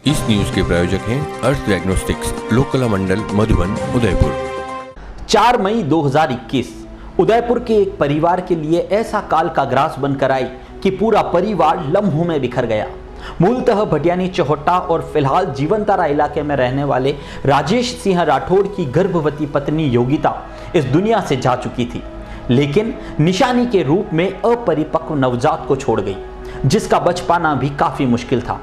इस न्यूज के प्रायोजक हैं अर्थ डायग्नोस्टिक्स, लोकला मंडल, मधुबन, उदयपुर। 4 मई 2021 उदयपुर के एक परिवार के लिए ऐसा काल का ग्रास बनकर आई कि पूरा परिवार लम्हों में बिखर गया। मूलतः भटियानी चौहट्टा और फिलहाल जीवनतारा इलाके में रहने वाले राजेश सिंह राठौड़ की गर्भवती पत्नी योगिता इस दुनिया से जा चुकी थी, लेकिन निशानी के रूप में अपरिपक्व नवजात को छोड़ गई, जिसका बच पाना भी काफी मुश्किल था।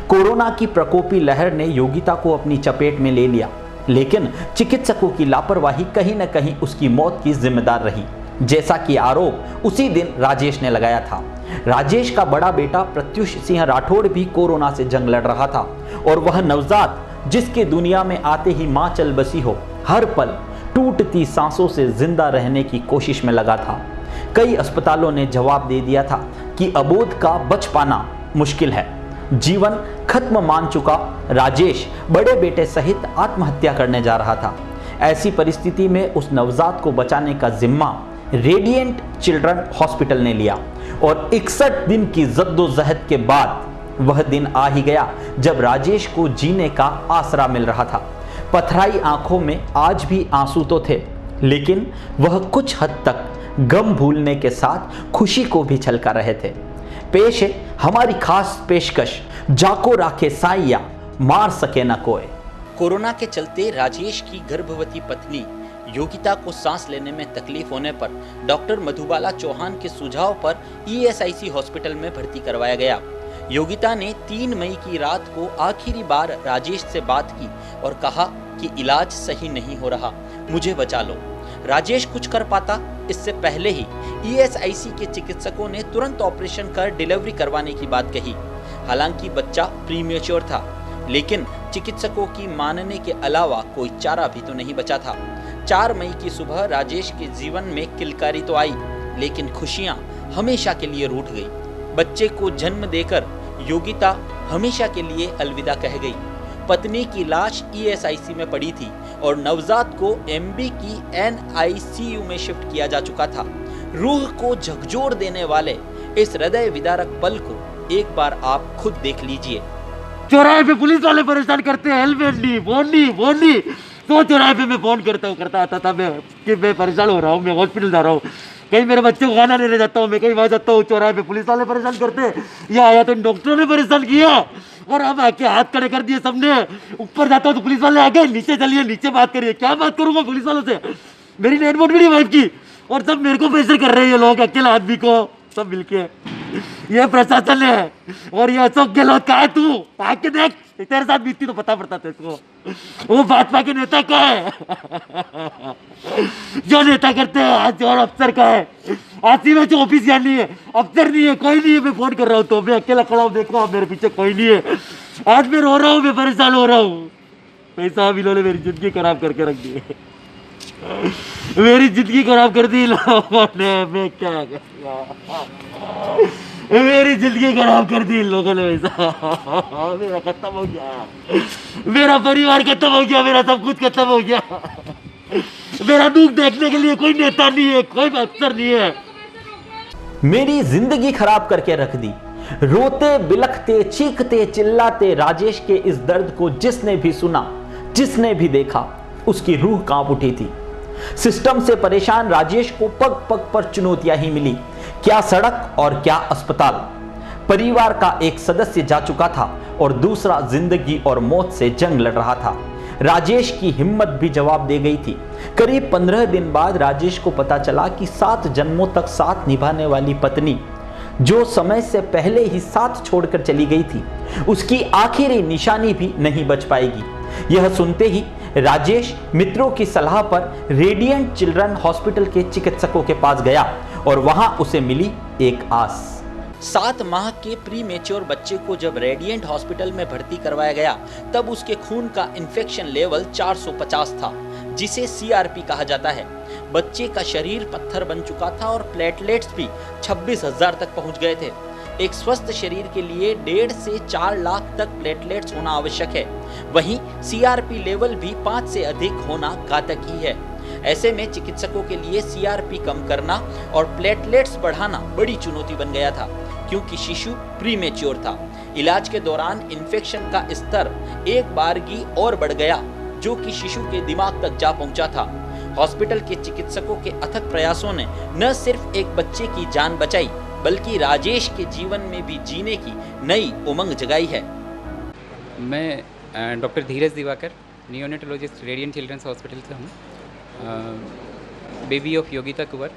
कोरोना की प्रकोपी लहर ने योगिता को अपनी चपेट में ले लिया, लेकिन चिकित्सकों की लापरवाही कहीं न कहीं उसकी मौत की जिम्मेदार रही, जैसा कि आरोप उसी दिन राजेश ने लगाया था। राजेश का बड़ा बेटा प्रत्युष सिंह राठौड़ भी कोरोना से जंग लड़ रहा था और वह नवजात जिसके दुनिया में आते ही मां चल बसी हो, हर पल टूटती सांसों से जिंदा रहने की कोशिश में लगा था। कई अस्पतालों ने जवाब दे दिया था कि अबोध का बच पाना मुश्किल है। जीवन खत्म मान चुका राजेश बड़े बेटे सहित आत्महत्या करने जा रहा था। ऐसी परिस्थिति में उस नवजात को बचाने का जिम्मा रेडिएंट चिल्ड्रन हॉस्पिटल ने लिया और 61 दिन की जद्दोजहद के बाद वह दिन आ ही गया जब राजेश को जीने का आसरा मिल रहा था। पथराई आंखों में आज भी आंसू तो थे, लेकिन वह कुछ हद तक गम भूलने के साथ खुशी को भी छलका रहे थे। पेश है हमारी खास पेशकश, जाको राखे साइया मार सके न कोई। कोरोना के चलते राजेश की गर्भवती पत्नी योगिता को सांस लेने में तकलीफ होने पर डॉक्टर मधुबाला चौहान के सुझाव पर ईएसआईसी हॉस्पिटल में भर्ती करवाया गया। योगिता ने 3 मई की रात को आखिरी बार राजेश से बात की और कहा कि इलाज सही नहीं हो रहा, मुझे बचा लो। राजेश कुछ कर पाता, इससे पहले ही ईएसआईसी के चिकित्सकों ने तुरंत ऑपरेशन कर डिलीवरी करवाने की बात कही। हालांकि बच्चा प्रीमेच्योर था, लेकिन चिकित्सकों की मानने के अलावा कोई चारा भी तो नहीं बचा था। 4 मई की सुबह राजेश के जीवन में किलकारी तो आई, लेकिन खुशियां हमेशा के लिए रूठ गई। बच्चे को जन्म देकर योगिता हमेशा के लिए अलविदा कह गई। पत्नी की लाश ईएसआईसी में पड़ी थी और नवजात को एमबी की एनआईसीयू में शिफ्ट किया जा चुका था। रूह को झकझोर देने वाले इस हृदय विदारक पल को एक बार आप खुद देख लीजिए। चौराहे पे पुलिस वाले परेशान करते हैं, हेलमेट नहीं, फोन नहीं। तो चौराहे पे मैं फोन करता आता था मैं कि मैं परेशान हो रहा हूँ, मैं हॉस्पिटल जा रहा हूँ, कहीं मेरे बच्चे को खाना लेने जाता हूँ, मैं कहीं वहाँ जाता हूँ, चौराहे पे पुलिस वाले परेशान करते हैं। या आया तो डॉक्टरों ने परेशान किया और अब आके हाथ खड़े कर दिए सबने। ऊपर जाता हूँ तो पुलिस वाले आ गए, नीचे चलिए, नीचे बात करिए। क्या बात करूँगा पुलिस वालों से? मेरी नेट बोर्ड मेरी वाइफ की, और सब मेरे को प्रेशर कर रहे हैं ये लोग, अकेला आदमी को सब मिलके। ये प्रशासन है और ये अशोक गहलोत का है। तू आके देख, तेरे साथ बीतती तो पता पड़ता तेरे को। वो भाजपा के नेता का है जो नेता करते हैं आज, और अफसर का है। आसी में जो ऑफिस यहाँ नहीं है, अफसर नहीं है, कोई नहीं है। मैं फोन कर रहा हूँ तो मैं अकेला खड़ा हूँ, देखो मेरे पीछे कोई नहीं है। आज मैं रो रहा हूँ, मैं परेशान हो रहा हूँ। पैसा भी इन्होंने मेरी जिंदगी खराब करके रख दी, मेरी जिंदगी खराब कर दी लोगों ने। मैं क्या मेरी जिंदगी खराब कर दी इन लोगों ने। मेरा खत्म हो गया, मेरा परिवार खत्म हो गया, मेरा सब कुछ खत्म हो गया। मेरा दुख देखने के लिए कोई नेता नहीं है, कोई अफसर नहीं है। मेरी जिंदगी खराब करके रख दी। रोते बिलखते चीखते चिल्लाते राजेश के इस दर्द को जिसने भी सुना, जिसने भी देखा, उसकी रूह कांप उठी थी। सिस्टम से परेशान राजेश को पग पग पर चुनौतियां ही मिली, क्या सड़क और क्या अस्पताल। परिवार का एक सदस्य जा चुका था और दूसरा जिंदगी और मौत से जंग लड़ रहा था। राजेश की हिम्मत भी जवाब दे गई थी। करीब 15 दिन बाद राजेश को पता चला कि 7 जन्मों तक साथ निभाने वाली पत्नी, जो समय से पहले ही साथ छोड़कर चली गई थी, उसकी आखिरी निशानी भी नहीं बच पाएगी। यह सुनते ही राजेश मित्रों की सलाह पर रेडिएंट चिल्ड्रन हॉस्पिटल के चिकित्सकों के पास गया और वहां उसे मिली एक आस। 7 माह के प्रीमेच्योर बच्चे को जब रेडिएंट हॉस्पिटल में भर्ती करवाया गया, तब उसके खून का इन्फेक्शन लेवल 450 था, जिसे सीआरपी कहा जाता है। बच्चे का शरीर पत्थर बन चुका था और प्लेटलेट्स भी 26,000 तक पहुंच गए थे। एक स्वस्थ शरीर के लिए 1.5 से 4 लाख तक प्लेटलेट्स होना आवश्यक है। वहीं सीआरपी लेवल भी 5 से अधिक होना घातक ही है। ऐसे में चिकित्सकों के लिए सीआरपी कम करना और प्लेटलेट्स बढ़ाना बड़ी चुनौती बन गया था, क्योंकि शिशु प्रीमेच्योर था। इलाज के दौरान इन्फेक्शन का स्तर एक बारगी और बढ़ गया, जो कि शिशु के दिमाग तक जा पहुंचा था। हॉस्पिटल के चिकित्सकों के अथक प्रयासों ने न सिर्फ एक बच्चे की जान बचाई, बल्कि राजेश के जीवन में भी जीने की नई उमंग जगाई है। मैं doctor Dheeraj Diwakar, neonatologist, radiant children's hospital से हूँ। बेबी ऑफ योगिता कुंवर,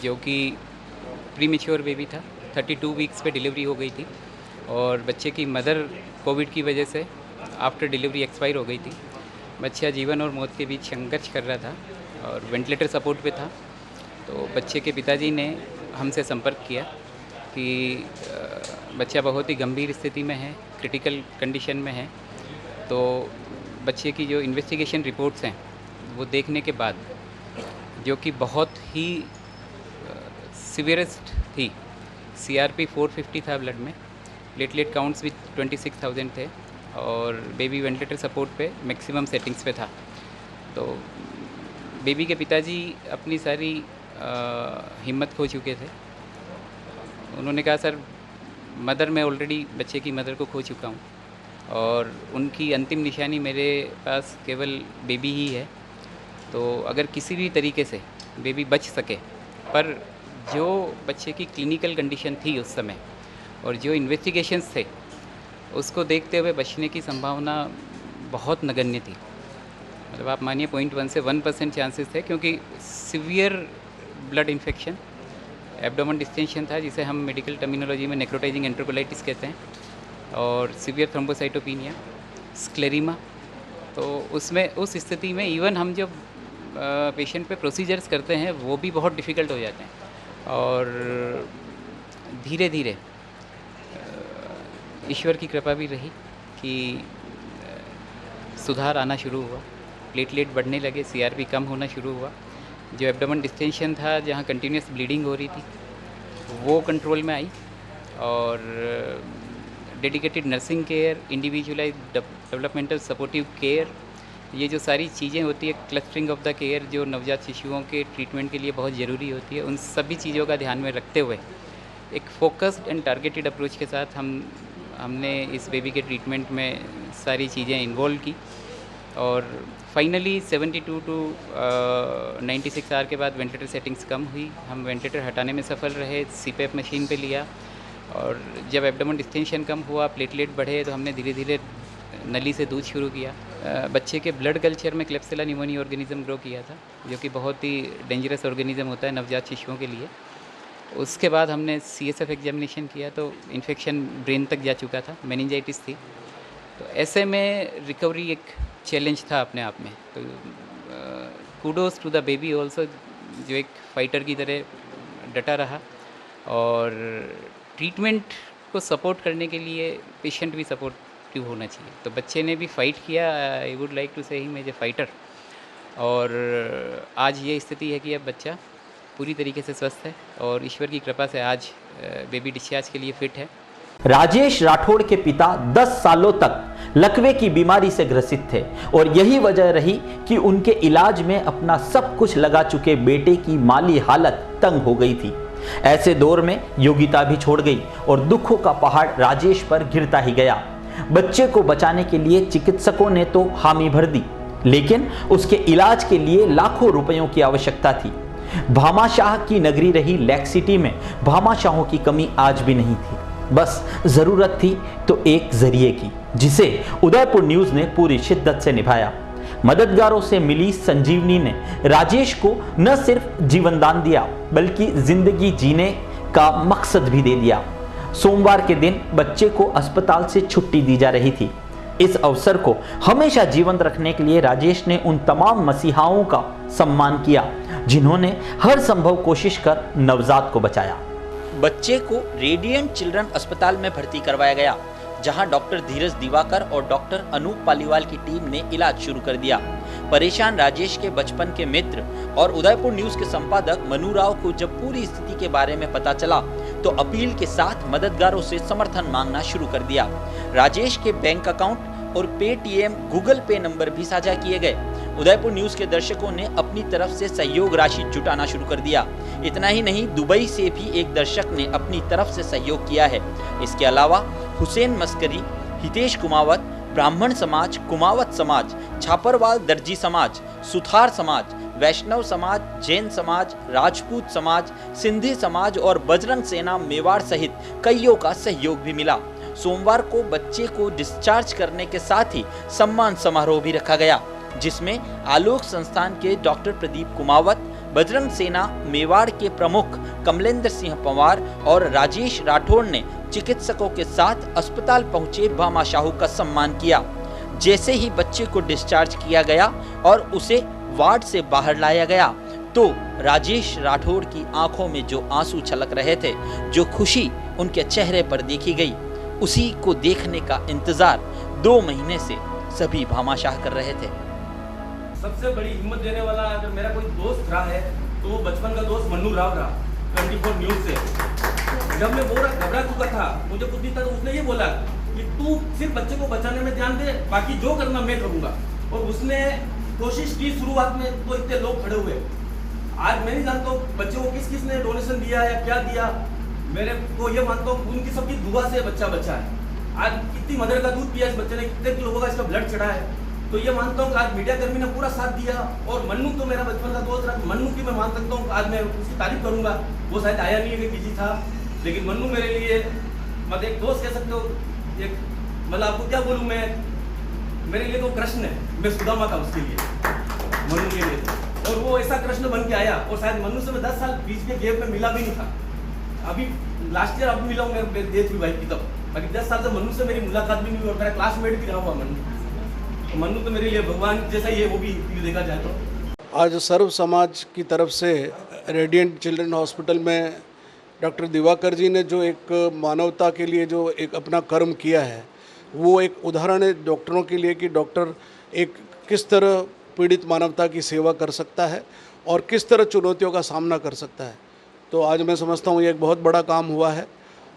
जो कि प्रीमेच्योर बेबी था, 32 वीक्स पे डिलीवरी हो गई थी और बच्चे की मदर कोविड की वजह से आफ्टर डिलीवरी एक्सपायर हो गई थी। बच्चा जीवन और मौत के बीच संघर्ष कर रहा था और वेंटिलेटर सपोर्ट पे था। तो बच्चे के पिताजी ने हमसे संपर्क किया कि बच्चा बहुत ही गंभीर स्थिति में है, क्रिटिकल कंडीशन में है। तो बच्चे की जो इन्वेस्टिगेशन रिपोर्ट्स हैं वो देखने के बाद, जो कि बहुत ही सीवियरेस्ट थी, CRP 450 था ब्लड में, प्लेटलेट काउंट्स भी 26,000 थे और बेबी वेंटिलेटर सपोर्ट पे मैक्सिमम सेटिंग्स पे था। तो बेबी के पिताजी अपनी सारी हिम्मत खो चुके थे। उन्होंने कहा, सर मदर मैं ऑलरेडी बच्चे की मदर को खो चुका हूँ और उनकी अंतिम निशानी मेरे पास केवल बेबी ही है। तो अगर किसी भी तरीके से बेबी बच सके, पर जो बच्चे की क्लिनिकल कंडीशन थी उस समय और जो इन्वेस्टिगेशंस थे, उसको देखते हुए बचने की संभावना बहुत नगण्य थी। मतलब आप मानिए 0.1 से 1% चांसेस थे, क्योंकि severe blood infection, abdomen distension था, जिसे हम मेडिकल टर्मिनोलॉजी में नेक्रोटाइजिंग एंट्रोकोलाइटिस कहते हैं, और सीवियर थ्रोम्बोसाइटोपिनिया, स्क्लेरिमा। तो उसमें उस स्थिति में इवन हम जब पेशेंट पे प्रोसीजर्स करते हैं वो भी बहुत डिफ़िकल्ट हो जाते हैं। और धीरे धीरे ईश्वर की कृपा भी रही कि सुधार आना शुरू हुआ, प्लेटलेट बढ़ने लगे, CRP कम होना शुरू हुआ। जो एब्डोमेन डिस्टेंशन था, जहाँ कंटिन्यूस ब्लीडिंग हो रही थी, वो कंट्रोल में आई और dedicated nursing care, individualise developmental supportive care, ये जो सारी चीज़ें होती है, क्लस्टरिंग ऑफ द केयर, जो नवजात शिशुओं के ट्रीटमेंट के लिए बहुत ज़रूरी होती है, उन सभी चीज़ों का ध्यान में रखते हुए एक फोकस्ड एंड टारगेटेड अप्रोच के साथ हमने इस बेबी के ट्रीटमेंट में सारी चीज़ें इन्वॉल्व की और फाइनली 72 टू 96 आवर के बाद वेंटिलेटर सेटिंग्स कम हुई। हम वेंटिलेटर हटाने में सफल रहे, CPAP मशीन पे लिया और जब एब्डोमेन डिस्टेंशन कम हुआ, प्लेटलेट बढ़े, तो हमने धीरे धीरे नली से दूध शुरू किया। बच्चे के ब्लड कल्चर में क्लेप्सिला न्यूमोनिया ऑर्गेनिज्म ग्रो किया था, जो कि बहुत ही डेंजरस ऑर्गेनिज्म होता है नवजात शिशुओं के लिए। उसके बाद हमने CSF एग्जामिनेशन किया तो इन्फेक्शन ब्रेन तक जा चुका था, मेनिंजाइटिस थी। तो ऐसे में रिकवरी एक चैलेंज था अपने आप में। तो kudos to the baby also, जो एक फाइटर की तरह डटा रहा और ट्रीटमेंट को सपोर्ट करने के लिए पेशेंट भी सपोर्टिव होना चाहिए। तो बच्चे ने भी फाइट किया, आई वुड लाइक टू से ही मैं ए फाइटर। और आज ये स्थिति है कि अब बच्चा पूरी तरीके से स्वस्थ है और ईश्वर की कृपा से आज बेबी डिस्चार्ज के लिए फिट है। राजेश राठौड़ के पिता 10 सालों तक लकवे की बीमारी से ग्रसित थे और यही वजह रही कि उनके इलाज में अपना सब कुछ लगा चुके बेटे की माली हालत तंग हो गई थी। ऐसे दौर में योगिता भी छोड़ गई और दुखों का पहाड़ राजेश पर गिरता ही गया। बच्चे को बचाने के लिए चिकित्सकों ने तो हामी भर दी, लेकिन उसके इलाज के लिए लाखों रुपयों की आवश्यकता थी। भामाशाह की नगरी रही लेक सिटी में भामाशाहों की कमी आज भी नहीं थी। बस जरूरत थी तो एक जरिए की, जिसे उदयपुर न्यूज ने पूरी शिद्दत से निभाया। मददगारों से मिली संजीवनी ने राजेश को न सिर्फ जीवन दान दिया, बल्कि जिंदगी जीने का मकसद भी दे दिया। सोमवार के दिन बच्चे को अस्पताल से छुट्टी दी जा रही थी। इस अवसर को हमेशा जीवंत रखने के लिए राजेश ने उन तमाम मसीहाओं का सम्मान किया जिन्होंने हर संभव कोशिश कर नवजात को बचाया। बच्चे को रेडियंट चिल्ड्रन अस्पताल में भर्ती करवाया गया, जहां डॉक्टर धीरज दिवाकर और डॉक्टर अनूप पालीवाल की टीम ने इलाज शुरू कर दिया। परेशान राजेश के बचपन के मित्र और उदयपुर न्यूज के संपादक मनु राव को जब पूरी स्थिति के बारे में पता चला तो अपील के साथ मददगारों से समर्थन मांगना शुरू कर दिया। राजेश के बैंक अकाउंट और पेटीएम, गूगल पे नंबर भी साझा किए गए। उदयपुर न्यूज के दर्शकों ने अपनी तरफ से सहयोग राशि जुटाना शुरू कर दिया। इतना ही नहीं, दुबई से भी एक दर्शक ने अपनी तरफ से सहयोग किया है। इसके अलावा हुसैन मस्करी, हितेश कुमावत, ब्राह्मण समाज, कुमावत समाज, छापरवाल दर्जी समाज, सुथार समाज, वैष्णव समाज, जैन समाज, राजपूत समाज, सिंधी समाज और बजरंग सेना मेवाड़ सहित कईयों का सहयोग भी मिला। सोमवार को बच्चे को डिस्चार्ज करने के साथ ही सम्मान समारोह भी रखा गया, जिसमें आलोक संस्थान के डॉक्टर प्रदीप कुमावत, बजरंग सेना मेवाड़ के प्रमुख कमलेंद्र सिंह पंवार और राजेश राठौड़ ने चिकित्सकों के साथ अस्पताल पहुंचे भामा शाहू का सम्मान किया। जैसे ही बच्चे को डिस्चार्ज किया गया और उसे वार्ड से बाहर लाया गया तो राजेश राठौड़ की आंखों में जो आंसू छलक रहे थे, जो खुशी उनके चेहरे पर देखी गई, उसी को देखने का इंतजार 2 महीने से सभी भामाशाह कर रहे थे। सबसे बड़ी हिम्मत देने वाला अगर मेरा कोई दोस्त रहा है तो वो बचपन का दोस्त मन्नू राव रहा, 24 न्यूज से। जब मैं बोरा घबरा चुका था, मुझे कुछ नहीं था, तो उसने ये बोला कि तू सिर्फ बच्चे को बचाने में ध्यान दे, बाकी जो करना मैं करूँगा। और उसने कोशिश की शुरुआत में, तो इतने लोग खड़े हुए। आज मैं नहीं जानता हूँ बच्चे को किस किस ने डोनेशन दिया या क्या दिया, मेरे को ये मानता हूँ उनकी सबकी दुआ से बच्चा बचा है। आज कितनी मदर का दूध पिया इस बच्चे ने, कितने लोगों का इसका ब्लड चढ़ा है। तो ये मानता हूँ कि आज मीडिया कर्मी ने पूरा साथ दिया। और मन्नू तो मेरा बचपन का दोस्त रहा, मन्नू की मैं मान सकता हूँ आज मैं उसकी तारीफ करूंगा। वो शायद आया नहीं है, बिजी था, लेकिन मन्नू मेरे लिए मतलब एक दोस्त कह सकते हो। एक मतलब आपको क्या बोलूँ मैं, मेरे लिए तो कृष्ण है, मैं सुदामा था उसके लिए, मन्नू के लिए। और वो ऐसा कृष्ण बन के आया। और शायद मन्नू से मैं 10 साल बीच में गैप में मिला भी नहीं था। अभी लास्ट ईयर अभी मिला हूँ मैं डेथ हुई भाई की तब। बाकी 10 साल से मन्नू से मेरी मुलाकात भी नहीं हुई और मेरा क्लासमेट भी रहा हुआ मन्नू। मन्नू तो मेरे लिए भगवान जैसा ही है, वो भी देखा जाए तो। आज सर्व समाज की तरफ से रेडिएंट चिल्ड्रन हॉस्पिटल में डॉक्टर दिवाकर जी ने जो एक मानवता के लिए जो एक अपना कर्म किया है, वो एक उदाहरण है डॉक्टरों के लिए कि डॉक्टर एक किस तरह पीड़ित मानवता की सेवा कर सकता है और किस तरह चुनौतियों का सामना कर सकता है। तो आज मैं समझता हूँ ये एक बहुत बड़ा काम हुआ है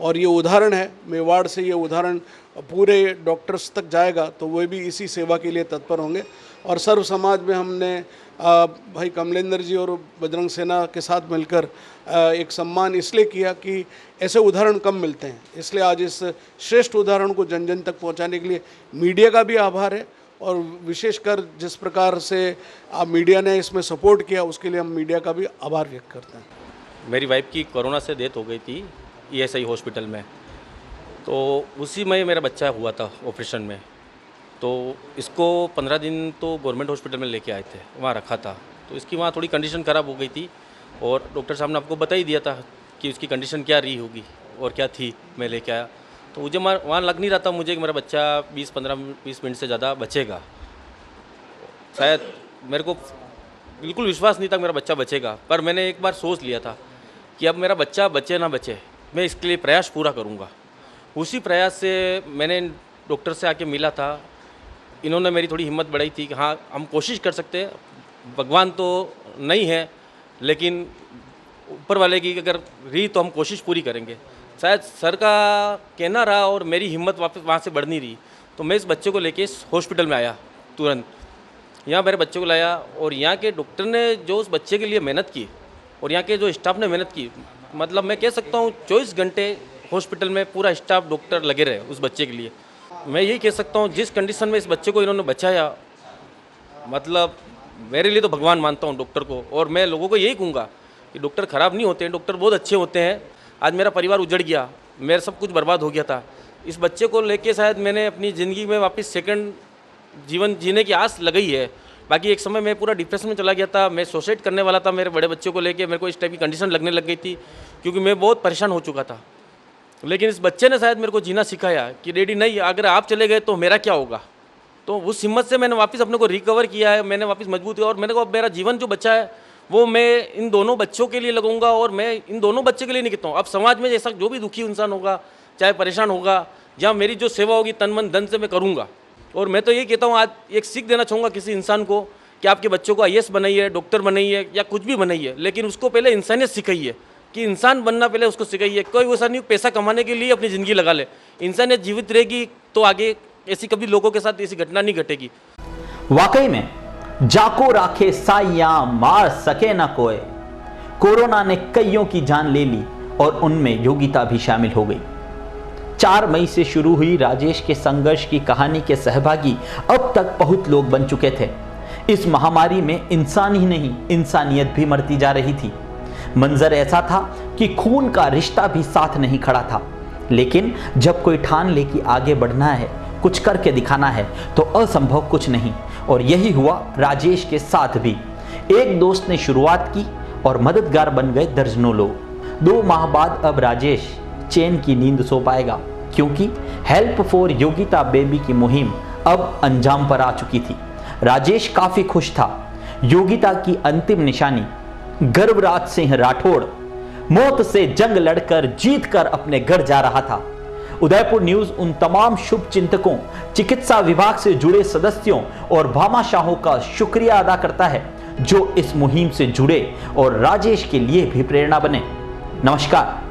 और ये उदाहरण है। मेवाड़ से ये उदाहरण पूरे डॉक्टर्स तक जाएगा तो वो भी इसी सेवा के लिए तत्पर होंगे। और सर्व समाज में हमने भाई कमलेंद्र जी और बजरंग सेना के साथ मिलकर एक सम्मान इसलिए किया कि ऐसे उदाहरण कम मिलते हैं, इसलिए आज इस श्रेष्ठ उदाहरण को जन जन तक पहुंचाने के लिए मीडिया का भी आभार है। और विशेषकर जिस प्रकार से मीडिया ने इसमें सपोर्ट किया उसके लिए हम मीडिया का भी आभार व्यक्त करते हैं। मेरी वाइफ की कोरोना से डेथ हो गई थी ESI हॉस्पिटल में, तो उसी में मेरा बच्चा हुआ था ऑपरेशन में। तो इसको 15 दिन तो गवर्नमेंट हॉस्पिटल में लेके आए थे, वहाँ रखा था। तो इसकी वहाँ थोड़ी कंडीशन ख़राब हो गई थी और डॉक्टर साहब ने आपको बता ही दिया था कि उसकी कंडीशन क्या रही होगी और क्या थी। मैं लेके आया तो मुझे वहाँ लग नहीं रहा था मुझे कि मेरा बच्चा 20 मिनट से ज़्यादा बचेगा। शायद मेरे को बिल्कुल विश्वास नहीं था मेरा बच्चा बचेगा, पर मैंने एक बार सोच लिया था कि अब मेरा बच्चा बचे ना बचे, मैं इसके लिए प्रयास पूरा करूँगा। उसी प्रयास से मैंने डॉक्टर से आके मिला था। इन्होंने मेरी थोड़ी हिम्मत बढ़ाई थी कि हाँ हम कोशिश कर सकते हैं, भगवान तो नहीं है लेकिन ऊपर वाले की अगर रही तो हम कोशिश पूरी करेंगे। शायद सर का कहना रहा और मेरी हिम्मत वापस वहाँ से बढ़ नहीं रही, तो मैं इस बच्चे को लेके इस हॉस्पिटल में आया। तुरंत यहाँ मेरे बच्चे को लाया और यहाँ के डॉक्टर ने जो उस बच्चे के लिए मेहनत की और यहाँ के जो स्टाफ ने मेहनत की, मतलब मैं कह सकता हूँ 24 घंटे हॉस्पिटल में पूरा स्टाफ डॉक्टर लगे रहे उस बच्चे के लिए। मैं यही कह सकता हूँ जिस कंडीशन में इस बच्चे को इन्होंने बचाया, मतलब मेरे लिए तो भगवान मानता हूँ डॉक्टर को। और मैं लोगों को यही कहूँगा कि डॉक्टर ख़राब नहीं होते हैं, डॉक्टर बहुत अच्छे होते हैं। आज मेरा परिवार उजड़ गया, मेरा सब कुछ बर्बाद हो गया था। इस बच्चे को लेके शायद मैंने अपनी ज़िंदगी में वापस सेकंड जीवन जीने की आस लगाई है। बाकी एक समय मैं पूरा डिप्रेशन में चला गया था, मैं सुसाइड करने वाला था मेरे बड़े बच्चे को लेके। मेरे को इस टाइप की कंडीशन लगने लग गई थी क्योंकि मैं बहुत परेशान हो चुका था। लेकिन इस बच्चे ने शायद मेरे को जीना सिखाया कि डैडी नहीं, अगर आप चले गए तो मेरा क्या होगा। तो उस हिम्मत से मैंने वापस अपने को रिकवर किया है, मैंने वापस मजबूत किया और मैंने को मेरा जीवन जो बचा है वो मैं इन दोनों बच्चों के लिए लगाऊंगा। और मैं इन दोनों बच्चे के लिए नहीं कहता हूँ, अब समाज में जैसा जो भी दुखी इंसान होगा, चाहे परेशान होगा, जहाँ मेरी जो सेवा होगी तन मन धन से मैं करूँगा। और मैं तो ये कहता हूँ, आज एक सीख देना चाहूँगा किसी इंसान को कि आपके बच्चों को IAS बनाइए, डॉक्टर बनाइए या कुछ भी बनाइए, लेकिन उसको पहले इंसानियत सिखाइए कि इंसान बनना पहले उसको सिखाइए। कोई वैसा नहीं पैसा कमाने के लिए अपनी ज़िंदगी लगा ले, इंसानियत जीवित रहेगी तो आगे ऐसी कभी लोगों के साथ ऐसी घटना नहीं घटेगी। वाकई में जाको राखे साइयां मार सके ना कोई। कोरोना ने कईयों की जान ले ली और उनमें योगिता भी शामिल हो गई। 4 मई से शुरू हुई राजेश के संघर्ष की कहानी के सहभागी अब तक बहुत लोग बन चुके थे। इस महामारी में इंसान ही नहीं, इंसानियत भी मरती जा रही थी। मंजर ऐसा था कि खून का रिश्ता भी साथ नहीं खड़ा था। लेकिन जब कोई ठान ले कि आगे बढ़ना है, कुछ करके दिखाना है, तो असंभव कुछ नहीं। और यही हुआ राजेश के साथ भी। एक दोस्त ने शुरुआत की और मददगार बन गए दर्जनों लोग। 2 माह बाद अब राजेश चैन की नींद सो पाएगा, क्योंकि हेल्प फॉर योगिता बेबी की मुहिम अब अंजाम पर आ चुकी थी। राजेश काफी खुश था। योगिता की अंतिम निशानी गर्भराज सिंह राठौड़ मौत से जंग लड़कर जीत कर अपने घर जा रहा था। उदयपुर न्यूज उन तमाम शुभ चिंतकों, चिकित्सा विभाग से जुड़े सदस्यों और भामाशाहों का शुक्रिया अदा करता है जो इस मुहिम से जुड़े और राजेश के लिए भी प्रेरणा बने। नमस्कार।